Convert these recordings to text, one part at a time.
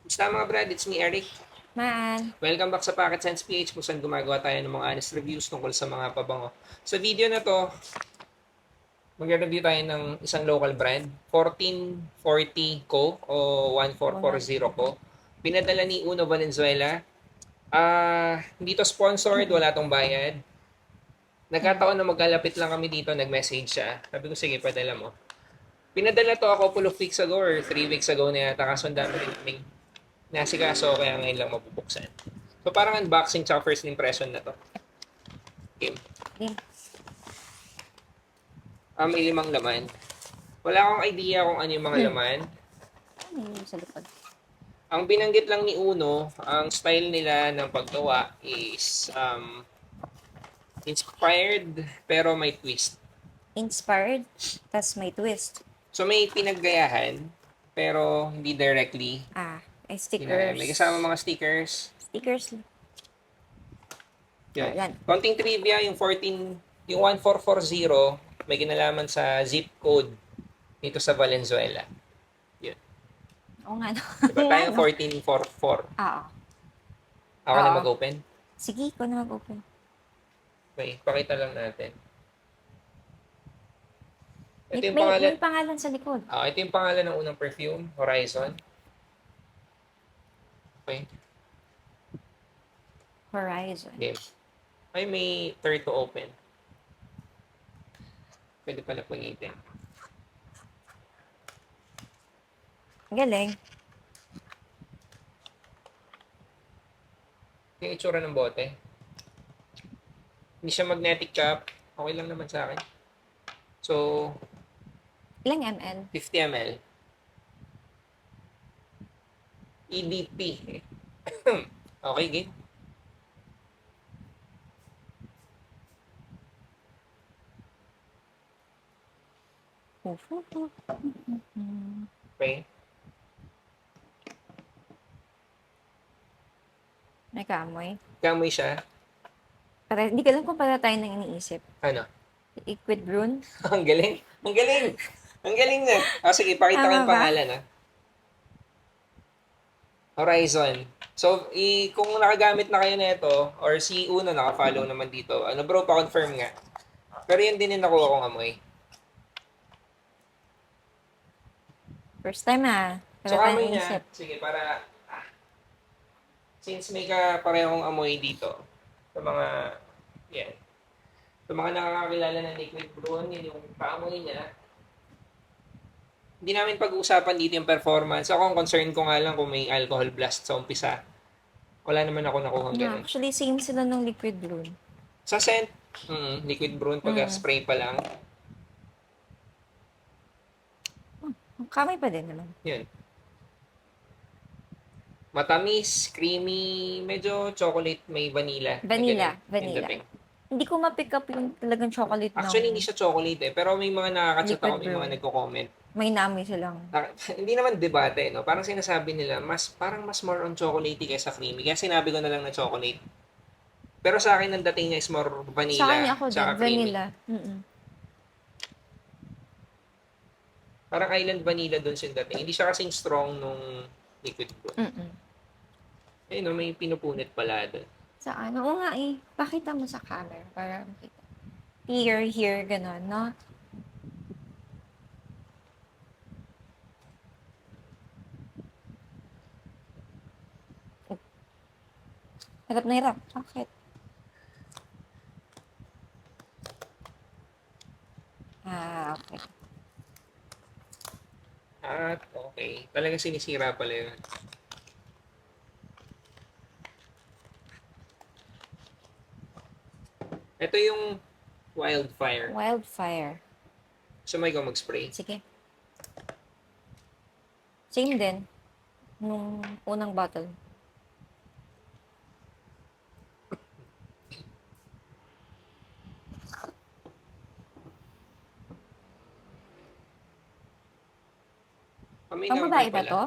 Basta mga brad, it's me Eric. Maan. Welcome back sa Pocket Sense PH kung saan gumagawa tayo ng mga honest reviews tungkol sa mga pabango. Sa video na to, magre-review tayo ng isang local brand, 1440 Co. o Oo nga. 1440 Co. Pinadala ni Uno Valenzuela. Hindi to sponsored, wala tong bayad. Nagkataon na magkalapit lang kami dito, nag-message siya. Sabi ko, sige, padala mo. Pinadala to a couple of weeks ago or 3 weeks ago na yata, kaso ang dami rin kaming nasikaso, kaya ngayon lang mabubuksan. So parang unboxing tsaka first impression na to. Game. Game. May 5 laman. Wala akong idea kung ano yung mga laman. Ano yung sa likod? Ang binanggit lang ni Uno, ang style nila ng paggawa is inspired pero may twist. Inspired, tas may twist. So may pinaggayahan pero hindi directly. Ay May stickers. kasama mga stickers. Stickers. Yun. Yan. Konting trivia, yung 1440 may kinalaman sa zip code dito sa Valenzuela. Yun. Oo nga no. Diba Oo nga, tayo no? 1444? Oo. Ako na Oo. mag-open? Sige, ikaw na mag-open. Okay, pakita lang natin. Ito yung May pangalan. pangalan sa likod. Ito yung pangalan ng unang perfume, Horizon. Okay, Horizon. game. Ay, may third to open. Pwede pala pungitin. Ang galing. Yung itsura ng bote. Hindi siya magnetic cap. Okay lang naman sa akin. So, Ilang ml? 50 ml. EDP. Okay, game. Okay. Nagkaamoy. Kamoy siya. Hindi ka lang kung para tayo nang iniisip. Ano? Liquid Brune. Ang galing. Ang galing. Ang galing na. Sige, pakita ko Tama yung ba? pangalan. Horizon. So, kung nakagamit na kayo nito or si Uno naka-follow naman dito, bro, pa-confirm nga. Pero yan din yung nakuha kong amoy. First time So, para tayo amoy nang niya, iniisip. sige, para, since may parehong amoy dito, sa mga, yan, sa mga nakakakilala ng liquid brune, yun yung paamoy niya. Hindi namin pag-uusapan dito yung performance. Ako, ang concern ko nga lang kung may alcohol blast sa umpisa. Wala naman ako nakuha ganun. Actually, same sila ng Liquid Brune. Sa scent, liquid brune, pag spray pa lang, Kamay pa din naman. yun. Matamis, creamy, medyo chocolate, may vanilla. Vanilla. Yung dating. Hindi ko ma-pick up yung talagang chocolate Actually, hindi ng siya chocolate pero may mga nakakachat Liquid ako, may mga Brune. nagko-comment. May namoy silang. Hindi naman debate, no? Parang sinasabi nila, parang mas more on chocolatey kaysa creamy. Kaya sinabi ko na lang na chocolate. Pero sa akin, ang dating niya is more Sa vanilla, kanya ako din, tsaka creamy. vanilla. Parang island vanilla dun yung dating. Hindi siya kasing strong nung liquid brune. Ayun, no, may pinupunit pala dun. Sa ano? Oo nga pakita mo sa camera para makita. Here, gano'n, no? Hirap na hirap. Bakit? Okay. At okay. Talagang sinisira pala yun. Ito yung Wildfire. Wildfire. So may ikaw mag-spray. Sige. Same din. Nung unang bottle. May Pang number babae ba pala. to?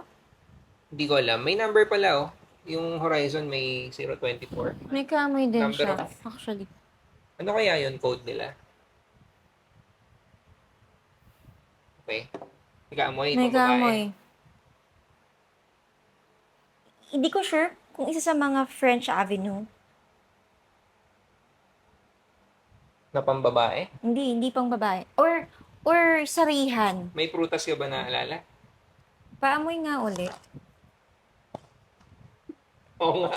Hindi ko alam. May number pala oh. Yung Horizon may 024. May kamoy din Number siya, of- actually. Ano kaya yun code nila? Okay. Nag-aamoy, May pang babae. kamoy. Hindi ko sure kung isa sa mga French Avenue. Na pambabae? Hindi pang babae. Or Sarihan. May prutas ka ba naalala? Paamoy nga ulit. Oo nga.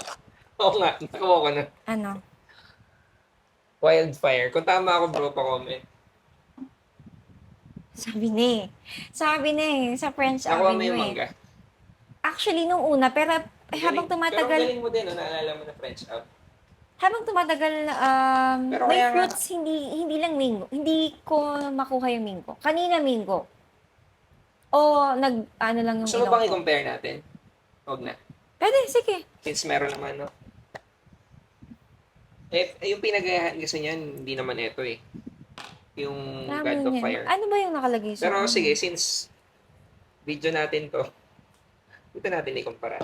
Oo nga. Nakakuha ko na. Ano? Wildfire. Kung tama ako bro, pa-comment. Sabi ni, sa French Nakuha mo Avenue yung eh. mangga. Actually, nung una, pero habang Pero ang tumatagal, galing mo din, no? Naalala mo na French up. Pero may kaya nga, fruits, hindi lang mango. Hindi ko makuha yung mango. Kanina mango. O, ano lang yung gusto mo ilong bang ko. i-compare natin? Huwag na. Pwede, sige. Since meron naman, no? Yung pinagayahan kasi niyan, hindi naman ito eh. Yung God Ramen of yan. Fire. Ano ba yung nakalagay sa Pero ano? sige, since video natin to, dito natin ikumpara.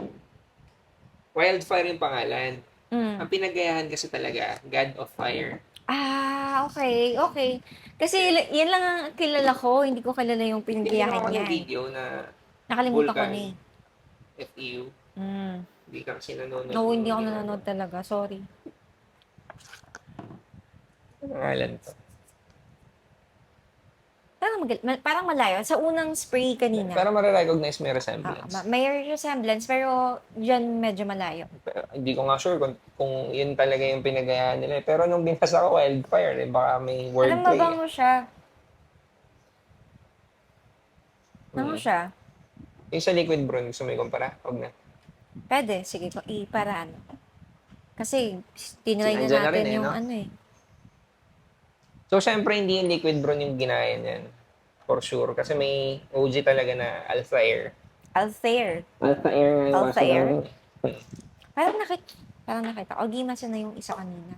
Wildfire yung pangalan. Ang Mm. pinagayahan kasi talaga, God of Fire. Okay, okay. Kasi yan lang ang kilala ko. Hindi ko kilala yung Hindi din pinagbiyahe ako niya ng eh. video na Nakalimutan ko Vulcan, na eh. FEU. Mm. Hindi ka kasi nanonood. No, hindi ng ako ginagawa. nanonood talaga. Sorry. Ano pangalan to? Parang malayo. Sa unang spray kanina. Pero marirecognize may resemblance. May resemblance, pero dyan medyo malayo. Pero hindi ko nga sure kung yun talaga yung pinagayahan nila. Pero nung binasa ko Wildfire, baka may Parang wordplay. mabango siya. Bango Hmm. siya. Yung sa liquid brown, gusto mo ikumpara? Huwag na. Pwede, sige. Para ano. Kasi, tinry na Andyan na natin rin eh, yung no? ano eh. So, syempre, hindi yung liquid brown yung ginaya niyan. For sure. Kasi may OG talaga na Alphair. Altair. Alphair nga yung Alphair? basa namin. Parang nakita. O, Gimasa na yung isa kanina.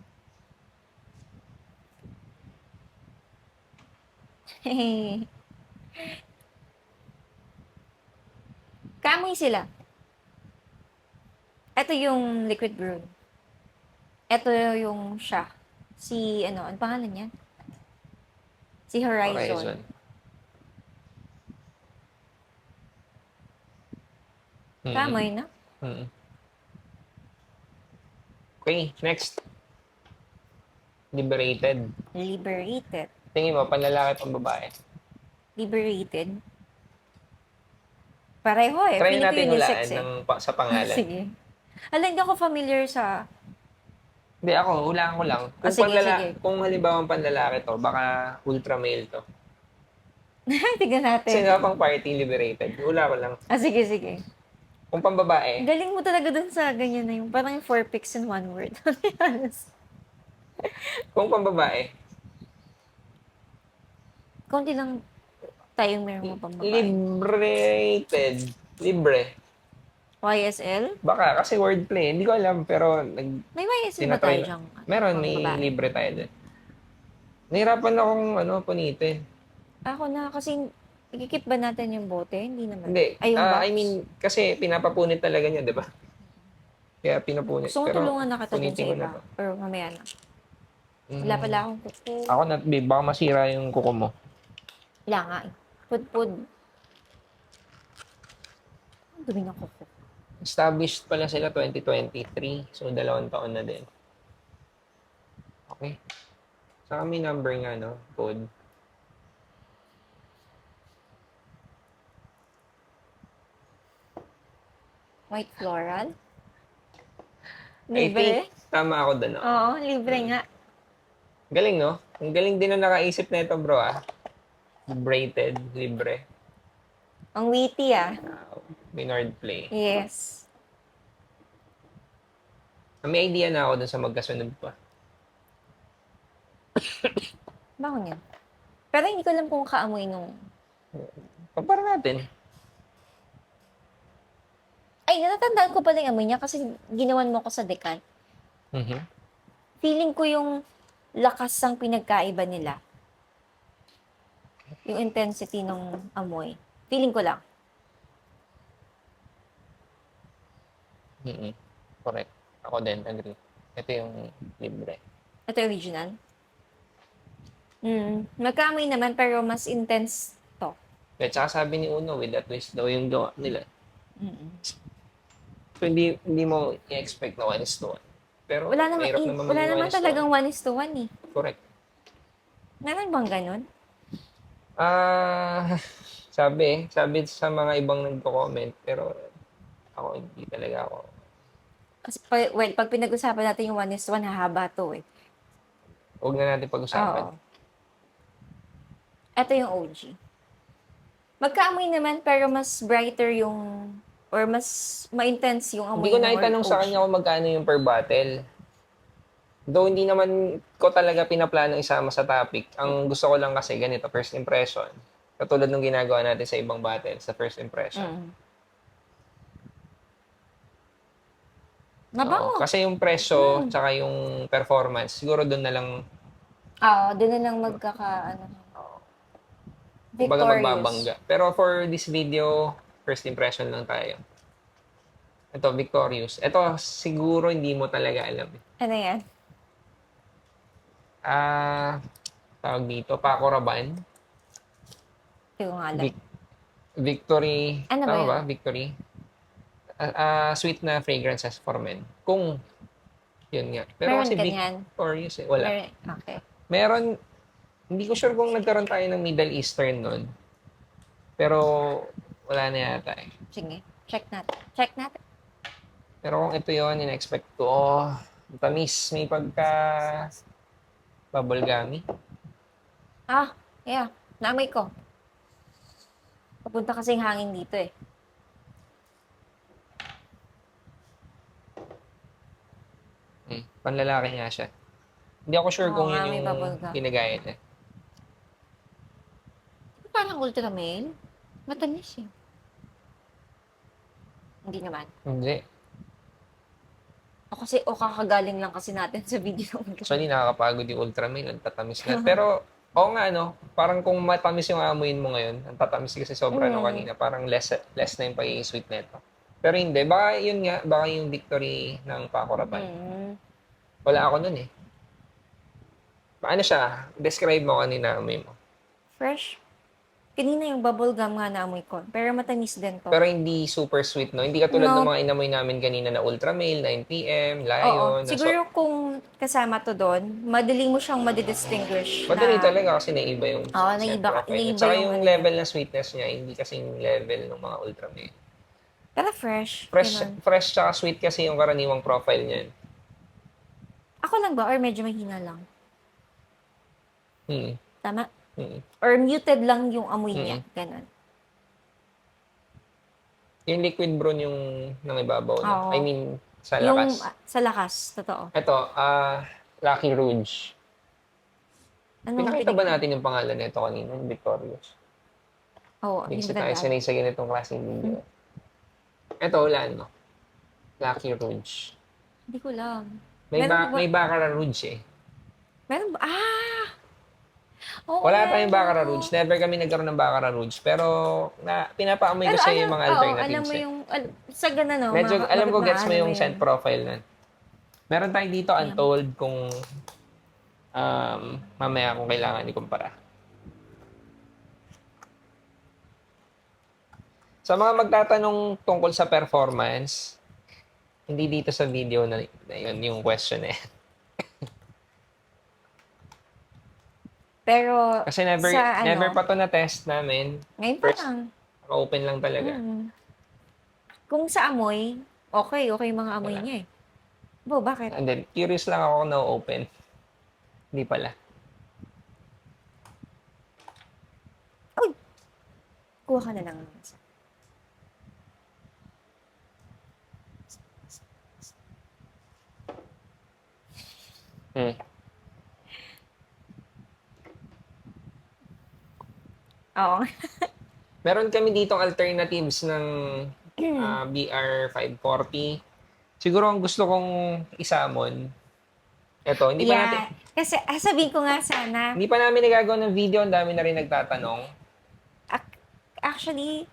Kamoy sila. Ito yung liquid brew. Ito yung siya. Ano pangalan niya? Si Horizon. Kamoy, no? Mm. Okay, next. Liberated. Liberated. Tingin mo, panlalaki pang babae. Liberated. Pareho eh. Try Feeling ko natin unisex hulaan eh. sa pangalan. Sige. Alam, hindi ako familiar sa... Hindi, ako, hulaan ko lang. Kung, sige. kung halimbawa panlalaki to, baka ultra male to. Tignan Kasi natin. nga pang party liberated. Hula ko lang. Sige. Kung pambabae, Galing mo talaga dun sa ganyan na yung parang 4 pics in one word. kung pambabae, Konti lang tayong meron mo pang babae. liberated. Libre. YSL? Baka, kasi wordplay. Hindi ko alam, pero May YSL ba tinatry tayo na. dyan? Meron, Pang may babae? libre tayo din. Nahirapan akong, punitin. Ako na, kasi ikikip ba natin yung bote? Hindi naman. Hindi. Ay, yung box. I mean, kasi pinapapunit talaga niya, di ba? Kaya pinapunit. Gusto ko Pero tulungan na kita dun punitin sa ko na iba. to. Or mamaya na. Wala pala akong kuko. Ako na, babe, baka masira yung kuko mo. Wala nga eh. Pud. Ang dumi ng kuko. Established pala sila 2023. So, 2 taon na din. Okay. Saka may number nga, no? Code. White floral? I Libre? think, tama ako doon. No? Oo, libre nga. Galing, no? Ang galing din na nakaisip na ito, bro, ah. Braided, libre. Ang witty ah. Binord play. Yes. May idea na ako dun sa magkasunod pa. Bango niya. Pero hindi ko alam kung kaamoy nung... Kumpara natin. Ay, natatandaan ko pala yung amoy niya kasi ginawan mo ko sa decan. Mhm. Feeling ko yung lakas ng pinagkaiba nila. Yung intensity ng amoy. Feeling ko lang. Mhm. Correct. Ako din, agree. Ito yung libre. Ito yung original. Magkaamoy naman pero mas intense to. At saka sabi ni Uno, with a twist daw yung gawa nila. Mm. So, hindi mo i-expect na 1:1. Pero, mahirap naman wala maging naman 1:1. talagang 1:1 eh. Correct. Meron bang ganun? Ah, sabi sa mga ibang nagko-comment, pero ako hindi talaga ako. Kasi, pag pinag-usapan natin yung 1:1, hahaba to eh. Huwag na natin pag-usapan. Oo. Ito yung OG. Magkaamoy naman, pero mas brighter yung, or mas ma-intense yung Hindi amoy ko ng na itanong sa OG. kanya kung magkano yung per bottle. Though hindi naman ko talaga pinaplano isama sa topic. Ang gusto ko lang kasi ganito, first impression. Katulad ng ginagawa natin sa ibang bottle, sa first impression. Mm. Oo, Mabango. kasi yung presyo, tsaka yung performance, siguro doon na lang, Oo, doon na lang ano, kumbaga victorious. magbabangga. Pero for this video, first impression lang tayo. Ito, Victorious. Ito, siguro hindi mo talaga alam. Ano yan? Tawag dito, Paco Rabanne. Hindi ko nga alam. Victory, Ano ba tama yan? ba? Victory. Sweet na fragrances for men. Kung, yun nga. Pero Meron kasi ganyan. Victorious eh, wala. Okay. Meron, hindi ko sure kung nagkaroon tayo ng Middle Eastern nun. Pero, wala na yata eh. Sige. Check natin. Pero kung ito yun, in-expect ko, tamis, may pagka bubblegummy. Yeah. Naamoy ko. Papunta kasing hangin dito eh. Panlalaki nga siya. Hindi ako sure Oo kung nga, yun may yung bubblegum. ginagaya niya. Parang ultra male. Matamis eh. Hindi naman. Hindi. O kakagaling lang kasi natin sa video ng Actually, nakakapagod yung Ultraman. Ang tatamis na. Pero, oo nga, no? Parang kung matamis yung amoyin mo ngayon, ang tatamis kasi sobra no kanina. Parang less na yung pagiging sweet nito. Pero hindi. Baka yun nga, baka yung victory ng Paco Rabanne. Wala ako nun eh. Paano siya? Describe mo kanina amoy mo. Fresh. Kanina yung bubblegum nga naamoy ko. Pero matamis din to. Pero hindi super sweet, no? Hindi katulad No. ng mga inamoy namin kanina na Ultramale, 9pm, Oo. Lion. Siguro kung kasama to doon, madali mo siyang madidistinguish. Madali talaga kasi naiba yung Oo, scent naiba profile niya. yung Tsaka yung ano level na sweetness niya, hindi kasing level ng mga Ultramale. Pero fresh. Fresh tsaka sweet kasi yung karaniwang profile niyan. Ako lang ba? Or medyo mahina lang? Tama? Or muted lang yung amoy niya. Ganon. Yung liquid brown yung nangibabaw. No? Oo. I mean, sa Yung lakas. sa lakas, totoo. Ito, Lucky Rouge. Pinakita ba natin yung pangalan nito kanina, yung Victorious? Oo. Hindi kasi tayo sanay sa ganitong klaseng video. Ito, wala, no? Lucky Rouge. Hindi ko lang. May Baccarat Rouge eh. Meron ba? Oo, Wala tayong Baccarat oo. Rouge. Never kami nagkaroon ng Baccarat Rouge. Pero pinapaamoy ko sa yung mga alternatives. Alam mo yung, sa gana no? Medyo, alam ko, gets mo maano yung scent profile na. Meron tayo dito Untold kung mamaya kung kailangan ikumpara. Sa mga magtatanong tungkol sa performance, hindi dito sa video na yun yung question eh. Pero, Kasi never pa to na test namin. Ngayon pa lang. Open lang talaga. Kung sa amoy, okay yung mga amoy niya eh. Bakit? And then, curious lang ako kung na-open. Hindi pala. Kuha ka na lang. Oo. Meron kami ditong alternatives ng BR540. Siguro ang gusto kong isamon, eto, hindi pa natin, Kasi, sabihin ko nga sana, hindi pa namin nagagawa ng video, ang dami na rin nagtatanong. actually,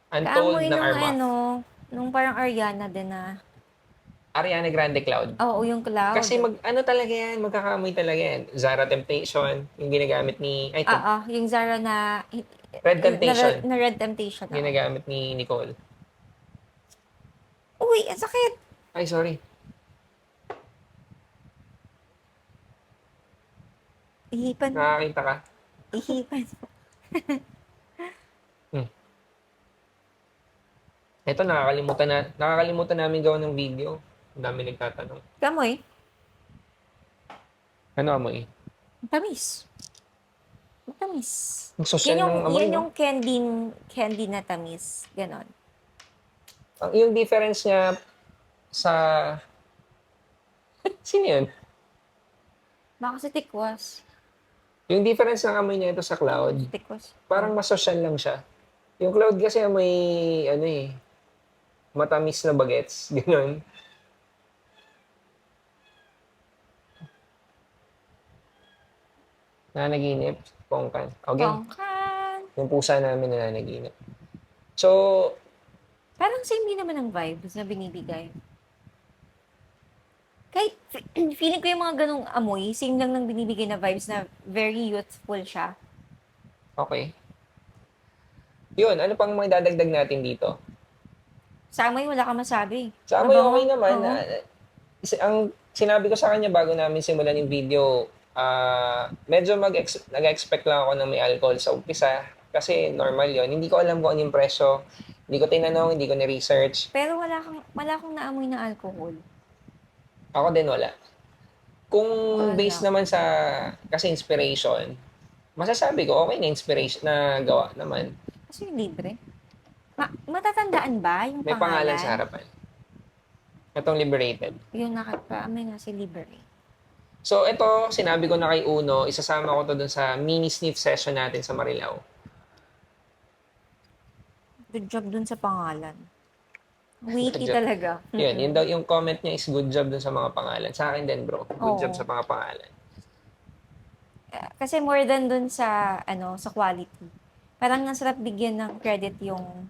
Untold kaamoy na nung Armaf. nung parang Ariana din na, Ariana Grande Cloud. oo, yung cloud. Kasi talaga yan, magkakamoy talaga yan. Zara Temptation, yung ginagamit ni, yung Zara na, Red Temptation. Na Red Temptation. Ginagamit ni Nicole. Uy, ang sakit. Ay, sorry. Ihipan mo. Nakakita ka? Ihipan mo. Hmm. Ito, nakakalimutan namin gawa ng video. Ang dami nagtatanong. Kamoy. Ano amoy? Matamis. Matamis. Ang social ng amoy, Yan no? yung candy na tamis. Ganon. Yung difference niya sa... Sino yun? Baka si tikwas. Yung difference ng amoy niya ito sa cloud, Tikwas. parang mas social lang siya. Yung cloud kasi may, ano eh, matamis na bagets. Ganon. Nanaginip. Pongkan. Okay. Pongkan. Yung pusa namin nananaginip. So, Parang same din naman ang vibes na binibigay. Kahit feeling ko yung mga ganong amoy, same lang ng binibigay na vibes na very youthful siya. okay. Yun, ano pang mga dadagdag natin dito? Sa amoy, wala ka masabi. Sa amoy, Mabango. okay naman. Oo. Ang sinabi ko sa kanya bago namin simulan yung video, medyo nag-expect lang ako na may alcohol sa umpisa. Kasi normal yon. Hindi ko alam kung ano yung presyo. Hindi ko tinanong, hindi ko ni-research. Pero wala akong naamoy na alcohol. Ako din wala. Kung Wala. based naman sa, kasi inspiration, masasabi ko, okay na inspiration na gawa naman. Kasi yung libre. Matatandaan ba yung May pangalan sa harapan. Itong Liberated. Yung nakapaamoy nga si Libre. So, ito, sinabi ko na kay Uno, isasama ko to dun sa mini sniff session natin sa Marilao. Good job dun sa pangalan. Witty Good job. talaga. Yun, yun daw, yung comment niya is good job dun sa mga pangalan. Sa akin din, bro. Good Oo. job sa mga pangalan. Kasi more than dun sa, sa quality. Parang ang sarap bigyan ng credit yung,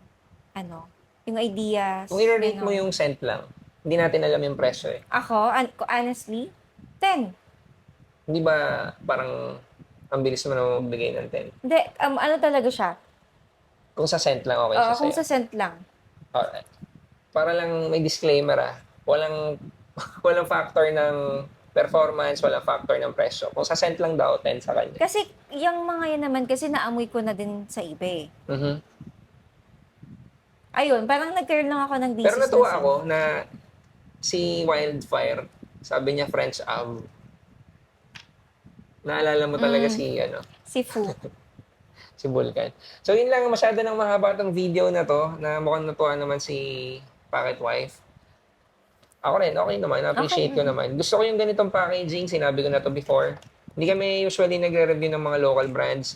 yung ideas. Kung i-rate mo ganon. yung scent lang, hindi natin alam yung presyo eh. Ako, honestly, 10. Hindi ba parang ang bilis mo na magbigay ng 10? Hindi, ano talaga siya? Kung sa scent lang, okay siya Kung sa'yo. sa scent lang. Alright. Para lang may disclaimer walang walang factor ng performance, walang factor ng presyo. Kung sa scent lang daw, 10 sa kanya. Kasi, yung mga yan naman, kasi naamoy ko na din sa iba eh. Mhm. Ayun, parang nagkaroon lang ako ng Pero thesis natuwa na ako na si Wildfire, sabi niya French Ave. Naalala mo talaga si Fu. si Vulcan. So yun lang, masyado nang mahaba tong video na to, na mukhang natuwa naman si Pocket Wife. Ako rin, okay naman. Appreciate ko naman. Gusto ko yung ganitong packaging. Sinabi ko na to before. Hindi kami usually nagre-review ng mga local brands.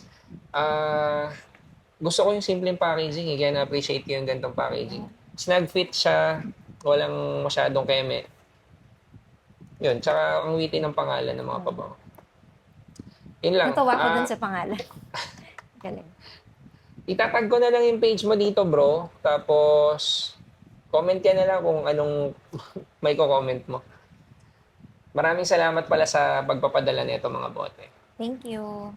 Gusto ko yung simpleng packaging. Kaya na-appreciate ko yung ganitong packaging. Snag fit siya. Walang masyadong keme. Yun. Tsaka ang witty ng pangalan ng mga pabango. Yun lang. Natawa ko dun sa pangalan. Galing. Itatag ko na lang yung page mo dito, bro. Tapos, comment ka na lang kung anong may ko-comment mo. Maraming salamat pala sa pagpapadala nito mga bote. Thank you.